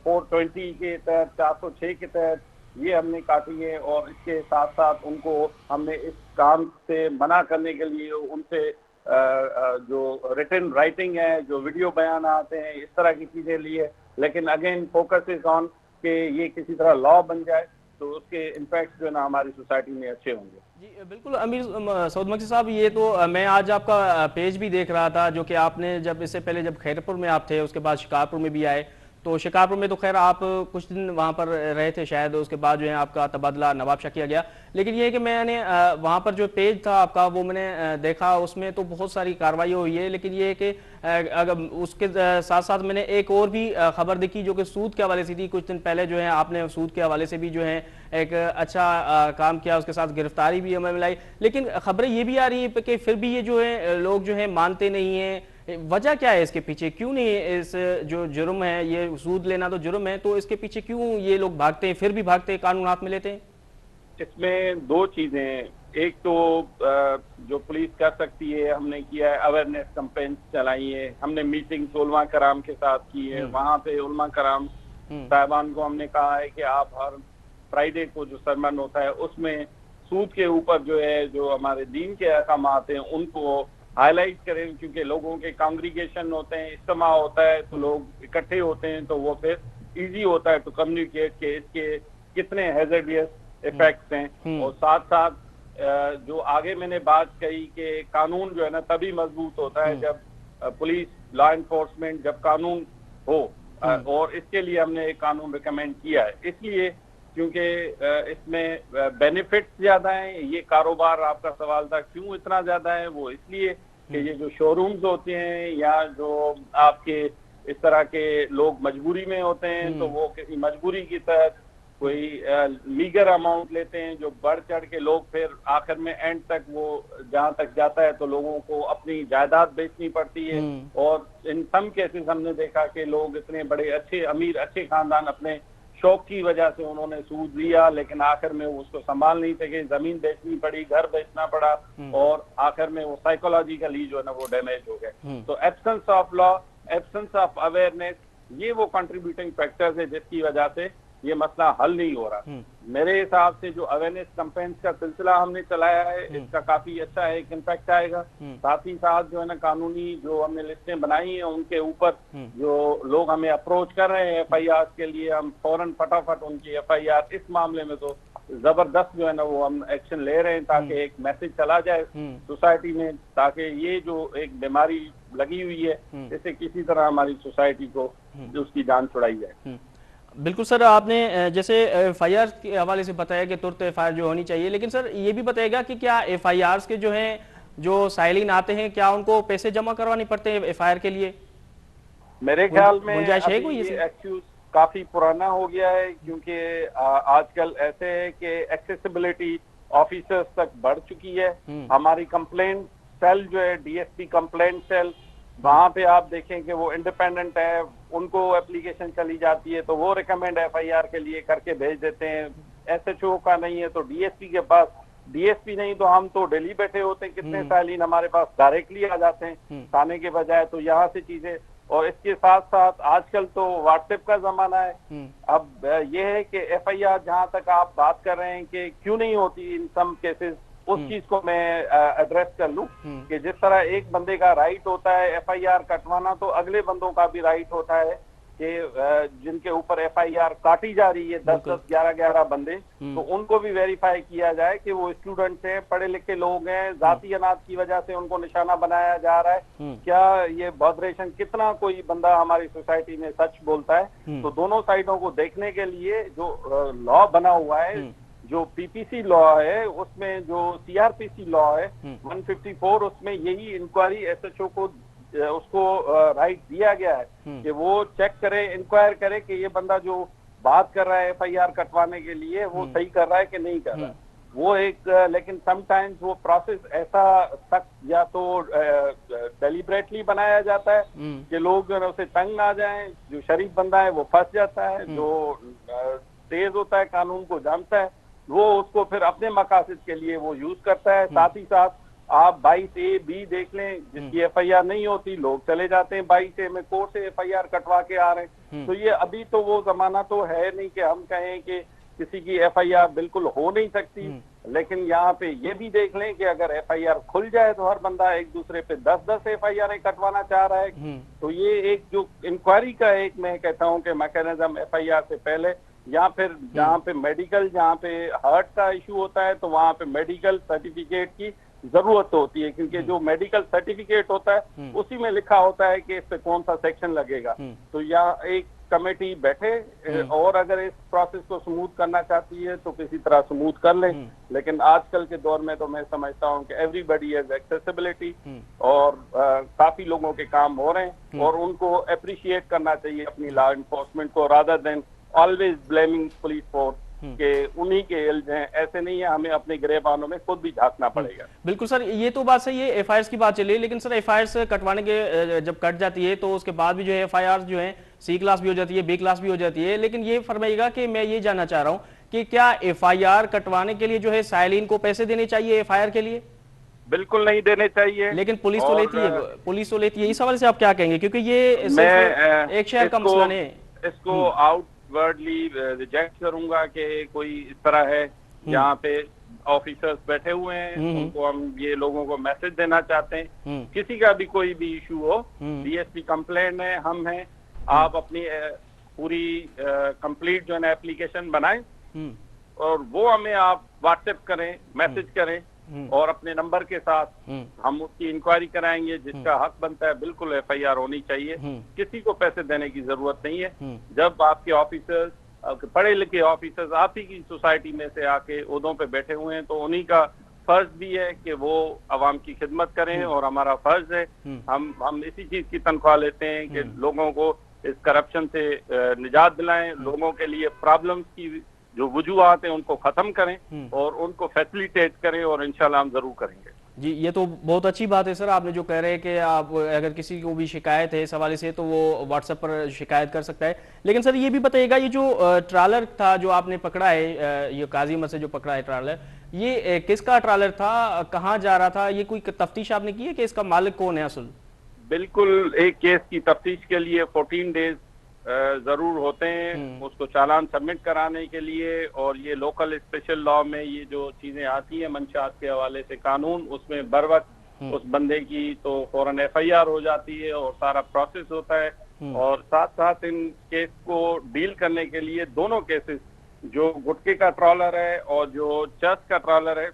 Speaker 6: 420 के तहत, 406 के तहत ये हमने काटी है। और इसके साथ साथ उनको हमने इस काम से मना करने के लिए उनसे जो रिटन राइटिंग है, जो वीडियो बयान आते हैं, इस तरह की चीजें ली है। लेकिन अगेन फोकस इज ऑन कि ये किसी तरह लॉ बन जाए, तो उसके इम्पैक्ट जो है ना हमारी सोसाइटी में अच्छे होंगे।
Speaker 1: जी बिल्कुल अमीर सऊद मक्सी साहब, ये तो मैं आज आपका पेज भी देख रहा था, जो कि आपने जब इससे पहले जब खैरपुर में आप थे, उसके बाद शिकारपुर में भी आए, तो शिकारपुर में तो खैर आप कुछ दिन वहां पर रहे थे शायद, उसके बाद जो है आपका तबादला नवाबशाह किया गया। लेकिन ये है कि मैंने वहां पर जो पेज था आपका वो मैंने देखा, उसमें तो बहुत सारी कार्रवाई हुई है। लेकिन ये है कि अगर उसके साथ साथ मैंने एक और भी खबर देखी जो कि सूद के हवाले से थी। कुछ दिन पहले जो है आपने सूद के हवाले से भी जो है एक अच्छा काम किया, उसके साथ गिरफ्तारी भी हमें मिलाई। लेकिन खबरें ये भी आ रही है कि फिर भी ये जो है लोग जो है मानते नहीं है। वजह क्या है इसके पीछे? क्यों नहीं इस जो जुर्म है, ये सूद लेना तो जुर्म है, तो इसके पीछे क्यों ये लोग भागते हैं, फिर भी भागते हैं, कानून हाथ में लेते हैं?
Speaker 6: इसमें दो चीजें हैं। एक तो जो पुलिस कर सकती है, हमने किया है, अवेयरनेस कैंपेन चलाई है, हमने मीटिंग उलमा कराम के साथ की है। वहां पे उलमा कराम साहिबान को हमने कहा है कि आप हर फ्राइडे को जो सरमन होता है उसमें सूद के ऊपर जो है, जो हमारे दीन के अहकामात हैं उनको हाईलाइट करें, क्योंकि लोगों के कांग्रीगेशन होते हैं, इज्तिमा होता है तो लोग इकट्ठे होते हैं, तो वो फिर इजी होता है टू कम्युनिकेट के इसके कितने हैजर्डियस इफेक्ट्स हैं। और साथ साथ जो आगे मैंने बात कही कि कानून जो है ना तभी मजबूत होता है जब पुलिस, लॉ एनफोर्समेंट, जब कानून हो। और इसके लिए हमने एक कानून रिकमेंड किया है, इसलिए क्योंकि इसमें बेनिफिट्स ज्यादा हैं। ये कारोबार, आपका सवाल था क्यों इतना ज्यादा है, वो इसलिए कि ये जो शोरूम्स होते हैं या जो आपके इस तरह के लोग मजबूरी में होते हैं, तो वो किसी मजबूरी की तहत कोई लीगर अमाउंट लेते हैं जो बढ़ चढ़ के लोग फिर आखिर में एंड तक वो जहां तक जाता है तो लोगों को अपनी जायदाद बेचनी पड़ती है। और इन सम केसेस हमने देखा कि लोग इतने बड़े अच्छे अमीर अच्छे खानदान अपने शौक की वजह से उन्होंने सूद लिया, लेकिन आखिर में वो उसको संभाल नहीं सके, जमीन बेचनी पड़ी, घर बेचना पड़ा, और आखिर में वो साइकोलॉजिकली जो है ना वो डैमेज हो गए। तो absence of law, absence of awareness, ये वो कंट्रीब्यूटिंग फैक्टर्स है जिसकी वजह से ये मसला हल नहीं हो रहा। मेरे हिसाब से जो अवेयरनेस कैंपेन्स का सिलसिला हमने चलाया है इसका काफी अच्छा है, एक इम्पैक्ट आएगा। साथ ही साथ जो है ना कानूनी जो हमने लिस्टें बनाई हैं उनके ऊपर जो लोग हमें अप्रोच कर रहे हैं FIR के लिए, हम फौरन फटाफट उनकी FIR इस मामले में तो जबरदस्त जो है ना वो हम एक्शन ले रहे हैं ताकि एक मैसेज चला जाए सोसाइटी में, ताकि ये जो एक बीमारी लगी हुई है इससे किसी तरह हमारी सोसाइटी को उसकी जान छुड़ाई जाए।
Speaker 1: बिल्कुल सर, आपने जैसे FIR के हवाले से बताया कि तुरंत FIR जो होनी चाहिए, लेकिन सर ये भी बताएगा कि क्या FIRs के जो हैं जो साइलिन आते हैं क्या उनको पैसे जमा करवाने पड़ते हैं FIR के लिए?
Speaker 6: मेरे ख्याल में
Speaker 1: ये
Speaker 6: एक्सक्यूज काफी पुराना हो गया है, क्योंकि आजकल ऐसे है कि एक्सेसिबिलिटी ऑफिसर्स तक बढ़ चुकी है। हमारी कंप्लेंट सेल जो है DSP कंप्लेंट सेल, वहां पे आप देखें कि वो इंडिपेंडेंट है, उनको एप्लीकेशन चली जाती है तो वो रिकमेंड FIR के लिए करके भेज देते हैं। SHO का नहीं है तो DSP के पास, DSP नहीं तो हम तो दिल्ली बैठे होते हैं, कितने सालीन हमारे पास डायरेक्टली आ जाते हैं थाने के बजाय। तो यहाँ से चीजें, और इसके साथ साथ आजकल तो व्हाट्सएप का जमाना है। अब ये है कि FIR जहां तक आप बात कर रहे हैं कि क्यों नहीं होती इन सम केसेस, उस चीज को मैं एड्रेस कर लूं कि जिस तरह एक बंदे का राइट होता है FIR कटवाना, तो अगले बंदों का भी राइट होता है कि जिनके ऊपर FIR काटी जा रही है 10-10, 11-11 बंदे, तो उनको भी वेरीफाई किया जाए कि वो स्टूडेंट्स हैं, पढ़े लिखे लोग हैं, जाती अनाज की वजह से उनको निशाना बनाया जा रहा है, क्या ये बॉदरेशन, कितना कोई बंदा हमारी सोसाइटी में सच बोलता है। तो दोनों साइडों को देखने के लिए जो लॉ बना हुआ है, जो PPC लॉ है उसमें, जो CRPC लॉ है 154, उसमें यही इंक्वायरी SHO को उसको राइट दिया गया है कि वो चेक करे, इंक्वायर करे कि ये बंदा जो बात कर रहा है FIR कटवाने के लिए वो सही कर रहा है कि नहीं कर रहा है। वो एक, लेकिन समटाइम्स वो प्रोसेस ऐसा सख्त या तो डेलिब्रेटली बनाया जाता है कि लोग जो है उसे तंग ना जाएं, जो शरीफ बंदा है वो फंस जाता है, जो तेज होता है कानून को जानता है वो उसको फिर अपने मकासद के लिए वो यूज करता है। साथ ही साथ आप 22A, B देख लें, जिसकी FIR नहीं होती, लोग चले जाते हैं 22A में, कोर्ट से FIR कटवा के आ रहे हैं। तो ये अभी तो वो जमाना तो है नहीं कि हम कहें कि किसी की FIR बिल्कुल हो नहीं सकती, लेकिन यहाँ पे ये भी देख लें कि अगर FIR खुल जाए तो हर बंदा एक दूसरे पे 10-10 FIR कटवाना चाह रहा है। तो ये एक जो इंक्वायरी का एक मैं कहता हूँ कि मैकेनिज्म FIR से पहले, या फिर जहाँ पे मेडिकल, जहाँ पे हार्ट का इशू होता है तो वहाँ पे मेडिकल सर्टिफिकेट की जरूरत होती है, क्योंकि जो मेडिकल सर्टिफिकेट होता है उसी में लिखा होता है कि इस पे कौन सा सेक्शन लगेगा। तो यहाँ एक कमेटी बैठे और अगर इस प्रोसेस को स्मूथ करना चाहती है तो किसी तरह स्मूथ कर लें, लेकिन आजकल के दौर में तो मैं समझता हूं कि एवरीबॉडी हैज एक्सेसिबिलिटी और काफी लोगों के काम हो रहे हैं और उनको अप्रिशिएट करना चाहिए अपनी लॉ इन्फोर्समेंट को, rather than always blaming police force कि उन्हीं के इल्ज हैं। ऐसे नहीं है, हमें अपने गिरेबानों में खुद भी झांकना पड़ेगा।
Speaker 1: बिल्कुल सर, ये तो बात सही है, एफआईआर की बात चली, लेकिन सर एफआईआर कटवाने के जब कट जाती है तो उसके बाद भी जो है एफआईआर जो है सी क्लास भी हो जाती है, बी क्लास भी हो जाती है। लेकिन ये फरमाइएगा कि मैं ये जानना चाह रहा हूँ कि क्या एफआईआर कटवाने के लिए जो है साइलिन को पैसे देने चाहिए एफआईआर के लिए?
Speaker 6: बिल्कुल नहीं देने चाहिए,
Speaker 1: लेकिन पुलिस तो लेती है, पुलिस तो लेती है। इस सवाल से आप क्या कहेंगे, क्योंकि ये सिर्फ एक शहर का मसला नहीं है।
Speaker 6: इसको आउटवर्डली रिजेक्ट करूंगा कि कोई इस तरह है जहाँ पे ऑफिसर्स बैठे हुए हैं, उनको हम ये लोगों को मैसेज देना चाहते हैं, किसी का भी कोई भी इशू हो, डीएसपी कंप्लेंट है, हम हैं, आप अपनी पूरी कंप्लीट जो है ना एप्लीकेशन बनाएं और वो हमें आप व्हाट्सएप करें, मैसेज करें और अपने नंबर के साथ हम उसकी इंक्वायरी कराएंगे। जिसका हक बनता है बिल्कुल एफआईआर होनी चाहिए, किसी को पैसे देने की जरूरत नहीं है। जब आपके ऑफिसर्स, पढ़े लिखे ऑफिसर्स आप ही की सोसाइटी में से आके ओहदों पे बैठे हुए हैं तो उन्हीं का फर्ज भी है कि वो अवाम की खिदमत करें और हमारा फर्ज है, हम इसी चीज की तनख्वाह लेते हैं कि लोगों को इस करप्शन से निजात दिलाएं, लोगों के लिए प्रॉब्लम्स की जो वजूहात हैं उनको खत्म करें और उनको फैसिलिटेट करें और इंशाल्लाह हम जरूर करेंगे।
Speaker 1: जी, ये तो बहुत अच्छी बात है सर, आपने जो कह रहे हैं कि आप अगर किसी को भी शिकायत है इस हवाले से तो वो व्हाट्सएप पर शिकायत कर सकता है। लेकिन सर ये भी बताइएगा, ये जो ट्रालर था जो आपने पकड़ा है, ये काजीमत से जो पकड़ा है ट्रालर, ये किसका ट्रालर था, कहाँ जा रहा था, ये कोई तफ्तीश आपने की है कि इसका मालिक कौन है असल?
Speaker 6: बिल्कुल, एक केस की तफ्तीश के लिए 14 डेज जरूर होते हैं उसको चालान सबमिट कराने के लिए, और ये लोकल स्पेशल लॉ में ये जो चीजें आती हैं मंशात के हवाले से कानून, उसमें बर वक्त उस बंदे की तो फौरन एफआईआर हो जाती है और सारा प्रोसेस होता है। और साथ साथ इन केस को डील करने के लिए दोनों केसेस, जो गुटके का ट्रॉलर है और जो चर्च का ट्रॉलर है,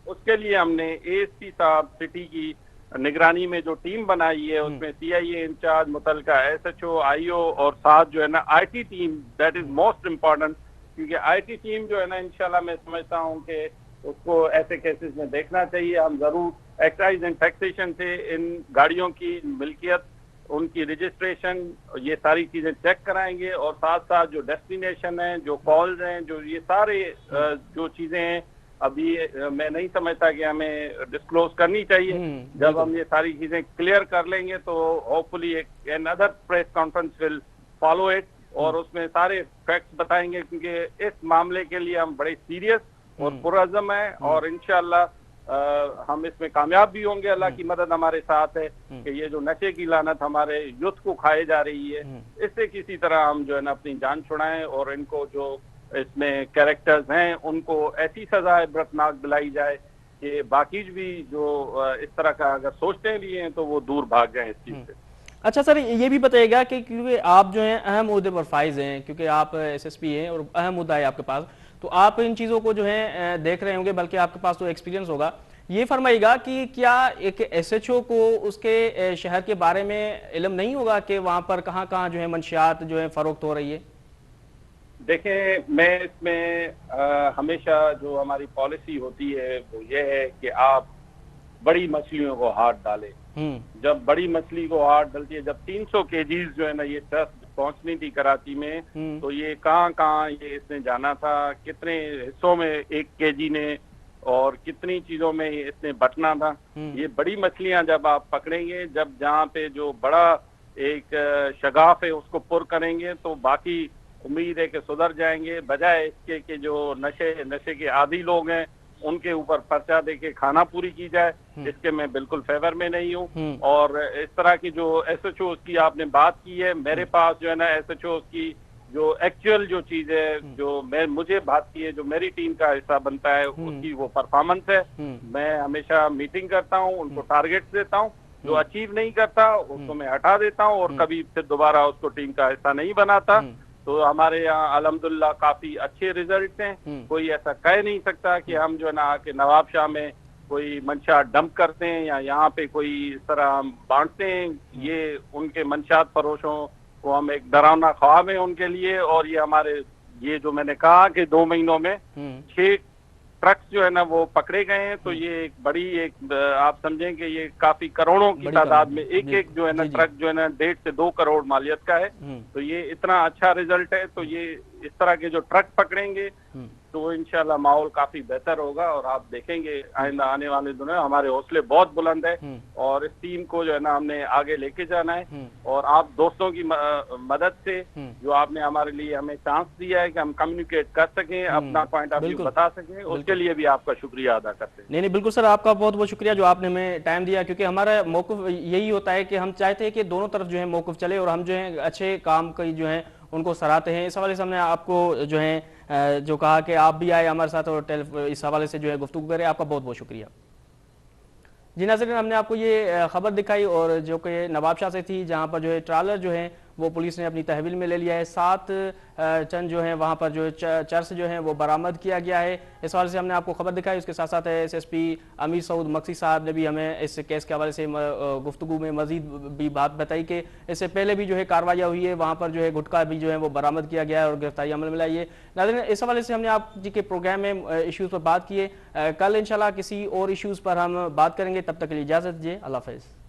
Speaker 6: उसके लिए हमने एएसपी साहब सिटी की निगरानी में जो टीम बनाई है उसमें सीआईए इंचार्ज, मुतलका एसएचओ, आईओ और साथ जो है ना IT team, that is most important, क्योंकि आईटी टीम जो है ना इंशाल्लाह मैं समझता हूँ कि उसको ऐसे केसेस में देखना चाहिए। हम जरूर एक्साइज एंड टैक्सेशन से इन गाड़ियों की मिल्कियत, उनकी रजिस्ट्रेशन, ये सारी चीजें चेक कराएंगे और साथ साथ जो डेस्टिनेशन है, जो कॉल्स हैं, जो ये सारे जो चीजें हैं अभी मैं नहीं समझता कि हमें डिस्क्लोज करनी चाहिए। जब हम ये सारी चीजें क्लियर कर लेंगे तो होपफुली एक another press conference will follow it और उसमें सारे फैक्ट्स बताएंगे, क्योंकि इस मामले के लिए हम बड़े सीरियस और पुरअज़्म है और इंशाअल्लाह हम इसमें कामयाब भी होंगे। अल्लाह की मदद हमारे साथ है कि ये जो नशे की लानत हमारे यूथ को खाए जा रही है, इससे किसी तरह हम जो है ना अपनी जान छुड़ाएं और इनको जो इसमें कैरेक्टर्स हैं उनको ऐसी सजा इबरतनाक दिलाई जाए कि बाकी भी जो इस तरह का अगर सोचते भी हैं तो वो दूर भाग जाएं इस चीज से।
Speaker 1: अच्छा सर, ये भी बताइएगा कि क्योंकि आप जो हैं अहम मुद्दे पर फाइज हैं, क्योंकि आप एसएसपी हैं और अहम मुद्दा है आपके पास, तो आप इन चीज़ों को जो है देख रहे होंगे, बल्कि आपके पास तो एक्सपीरियंस होगा। ये फरमाइएगा कि क्या एक एसएचओ को उसके शहर के बारे में इल्म नहीं होगा कि वहाँ पर कहाँ कहाँ जो है मंशियात जो है फरोख्त हो रही है?
Speaker 6: देखें, मैं इसमें हमेशा जो हमारी पॉलिसी होती है वो ये है कि आप बड़ी मछलियों को हाथ डालें। जब बड़ी मछली को हाथ डलती है, जब 300 केजीज जो है ना ये ट्रस्ट पहुंचनी थी कराची में, तो ये कहाँ ये इसने जाना था, कितने हिस्सों में 1 केजी ने और कितनी चीजों में इसने बंटना था। ये बड़ी मछलियां जब आप पकड़ेंगे, जब जहाँ पे जो बड़ा एक शगाफ है उसको पुर करेंगे तो बाकी उम्मीद है कि सुधर जाएंगे, बजाय इसके कि जो नशे के आदी लोग हैं उनके ऊपर पर्चा दे के खाना पूरी की जाए, इसके मैं बिल्कुल फेवर में नहीं हूँ। और इस तरह की जो एसएचओ की आपने बात की है, मेरे पास जो है ना एसएचओ की जो एक्चुअल जो चीज है जो मुझे बात की है, जो मेरी टीम का हिस्सा बनता है उसकी वो परफॉर्मेंस है। मैं हमेशा मीटिंग करता हूँ, उनको टारगेट देता हूँ, जो अचीव नहीं करता उसको मैं हटा देता हूँ और कभी फिर दोबारा उसको टीम का हिस्सा नहीं बनाता। तो हमारे यहाँ अल्हम्दुलिल्लाह काफी अच्छे रिजल्ट हैं। कोई ऐसा कह नहीं सकता कि हम जो है ना आके नवाब शाह में कोई मंशा डंप करते हैं या यहाँ पे कोई इस तरह हम बांटते हैं। ये उनके मंशात फरोशों वो हम एक डरावना ख्वाब है उनके लिए। और ये हमारे, ये जो मैंने कहा कि 2 महीनों में 6 ट्रक्स जो है ना वो पकड़े गए हैं, तो ये एक बड़ी, एक आप समझें कि ये काफी करोड़ों की तादाद में एक जो है ना ट्रक जो है ना 1.5 से 2 करोड़ मालियत का है। तो ये इतना अच्छा रिजल्ट है। तो ये इस तरह के जो ट्रक पकड़ेंगे तो इंशाल्लाह माहौल काफी बेहतर होगा। और आप देखेंगे आइंदा आने वाले दिनों में हमारे हौसले बहुत बुलंद है और इस टीम को जो है ना हमने आगे लेके जाना है। और आप दोस्तों की मदद से जो आपने हमारे लिए हमें चांस दिया है कि हम कम्युनिकेट कर सकें, अपना पॉइंट ऑफ व्यू बता सकें, उसके लिए भी आपका शुक्रिया अदा करते हैं।
Speaker 1: नहीं बिल्कुल सर, आपका बहुत बहुत शुक्रिया जो आपने हमें टाइम दिया, क्योंकि हमारा मौक़िफ़ यही होता है कि हम चाहते हैं कि दोनों तरफ जो है मौक़िफ़ चले और हम जो है अच्छे काम की जो है उनको सराहते हैं। इस हवाले से हमने आपको जो है जो कहा कि आप भी आए हमारे साथ और इस हवाले से जो है गुफ्तगू करें, आपका बहुत बहुत शुक्रिया। जी नाज़रीन, हमने आपको ये खबर दिखाई और जो कि नवाबशाह से थी, जहाँ पर जो है ट्रालर जो है वो पुलिस ने अपनी तहवील में ले लिया है। 7 टन जो है वहाँ पर जो है चर्स जो है वो बरामद किया गया है। इस हवाले से हमने आपको खबर दिखाई। उसके साथ साथ SSP अमीर सऊद मक्सी साहब ने भी हमें इस केस के हवाले से गुफ्तगू में मजीद भी बात बताई कि इससे पहले भी जो है कार्रवाई हुई है, वहाँ पर जो है गुटखा भी जो है वो बरामद किया गया है और गिरफ्तारी अमल में लाई है। नाज़रीन, इस हवाले से हमने आप जी के प्रोग्राम में इशूज़ पर बात किए। कल इंशाल्लाह किसी और इशूज़ पर हम बात करेंगे। तब तक के लिए इजाज़त दीजिए। अल्लाह हाफ़िज़।